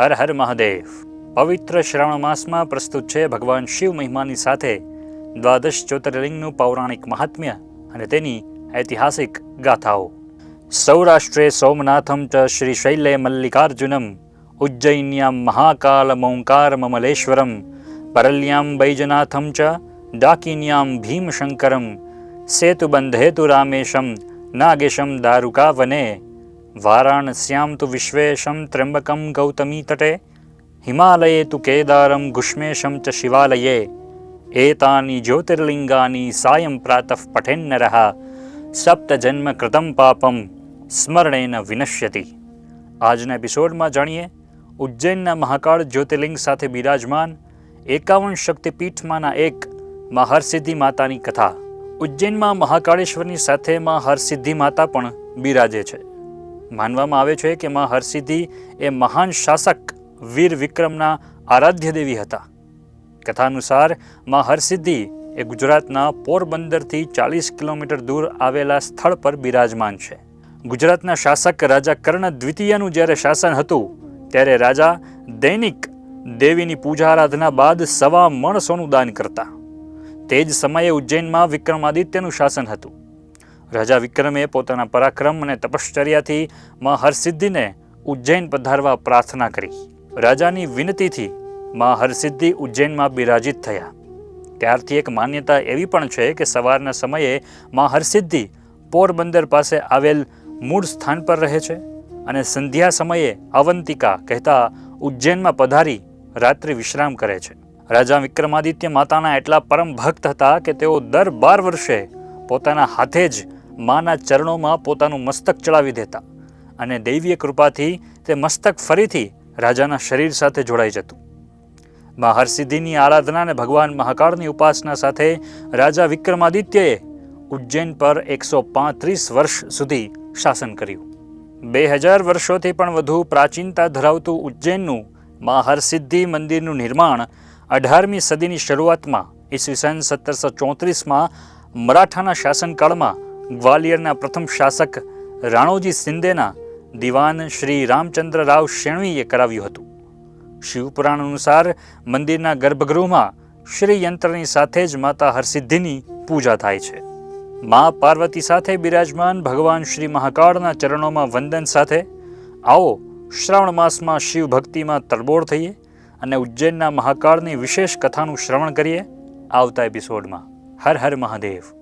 હર હર મહાદેવ. પવિત્ર શ્રાવણ માસમાં પ્રસ્તુત છે ભગવાન શિવ મહિમાની સાથે દ્વાદશ જ્યોતિર્લિંગનું પૌરાણિક મહાત્મ્ય અને તેની ઐતિહાસિક ગાથાઓ. સૌરાષ્ટ્રે સોમનાથમ ચ શ્રીશૈલે મલ્લિકાર્જુનમ, ઉજ્જૈન્યામ મહાકાલમોંકાર મમલેશ્વરમ, પરલ્યામ બૈજનાથમ ચ ડાકિન્યામ ભીમશંકરમ, સેતુબંધેતુ રામેશમ નાગેશમ દારુકાવને, વારાણસ્યામ તુ વિશ્વેશમ ત્ર્યંબકમ ગૌતમી તટે, હિમાલયે તુ કેદારમ ગુષ્મેશમ ચ શિવાલયે, એતાની જ્યોતિર્લિંગાની સાયં પ્રાતઃ પઠેન્નરઃ સપ્ત જન્મ કૃતમ પાપમ સ્મરણેન વિનશ્યતિ. આજના એપિસોડમાં જાણીએ ઉજ્જૈનના મહાકાળ જ્યોતિર્લિંગ સાથે બિરાજમાન 51 શક્તિપીઠમાંના એક માં હરસિદ્ધિ માતાની કથા. ઉજ્જૈનમાં મહાકાળેશ્વરની સાથે માં હરસિદ્ધિ માતા પણ બિરાજે છે. માનવામાં આવે છે કે માં હરસિદ્ધિ એ મહાન શાસક વીર વિક્રમના આરાધ્ય દેવી હતા. કથા અનુસાર માં હરસિદ્ધિ એ ગુજરાતના પોરબંદરથી 40 કિલોમીટર દૂર આવેલા સ્થળ પર બિરાજમાન છે. ગુજરાતના શાસક રાજા કર્ણ દ્વિતીયનું જ્યારે શાસન હતું ત્યારે રાજા દૈનિક દેવીની પૂજા આરાધના બાદ 1.25 મણ સોનું દાન કરતા. તે જ સમયે ઉજ્જૈનમાં વિક્રમાદિત્યનું શાસન હતું. રાજા વિક્રમે પોતાના પરાક્રમ અને તપશ્ચર્યાથી માં હરસિદ્ધિને ઉજ્જૈન પધારવા પ્રાર્થના કરી. રાજાની વિનંતીથી માં હરસિદ્ધિ ઉજ્જૈનમાં બિરાજિત થયા. ત્યારથી એક માન્યતા એવી પણ છે કે સવારના સમયે માં હરસિદ્ધિ પોરબંદર પાસે આવેલ મૂળ સ્થાન પર રહે છે અને સંધ્યા સમયે અવંતિકા કહેતા ઉજ્જૈનમાં પધારી રાત્રિ વિશ્રામ કરે છે. રાજા વિક્રમાદિત્ય માતાના એટલા પરમ ભક્ત હતા કે તેઓ દર 12 વર્ષે પોતાના હાથે જ માના ચરણોમાં પોતાનું મસ્તક ચડાવી દેતા અને દૈવીય કૃપાથી તે મસ્તક ફરીથી રાજાના શરીર સાથે જોડાઈ જતું. માં હરસિદ્ધિની આરાધના અને ભગવાન મહાકાળની ઉપાસના સાથે રાજા વિક્રમાદિત્યએ ઉજ્જૈન પર 135 વર્ષ સુધી શાસન કર્યું. 2000 વર્ષોથી પણ વધુ પ્રાચીનતા ધરાવતું ઉજ્જૈનનું માં હરસિદ્ધિ મંદિરનું નિર્માણ 18મી સદીની શરૂઆતમાં ઈસવીસન 1734માં મરાઠાના શાસનકાળમાં ગ્વાલિયરના પ્રથમ શાસક રાણોજી શિંદેના દિવાન શ્રી રામચંદ્ર રાવ શેણવીએ કરાવ્યું હતું. શિવપુરાણ અનુસાર મંદિરના ગર્ભગૃહમાં શ્રી યંત્રની સાથે જ માતા હરસિદ્ધિની પૂજા થાય છે. મા પાર્વતી સાથે બિરાજમાન ભગવાન શ્રી મહાકાળના ચરણોમાં વંદન સાથે આવો શ્રાવણ માસમાં શિવ ભક્તિમાં તરબોળ થઈએ અને ઉજ્જૈનના મહાકાળની વિશેષ કથાનું શ્રવણ કરીએ આવતા એપિસોડમાં. હર હર મહાદેવ.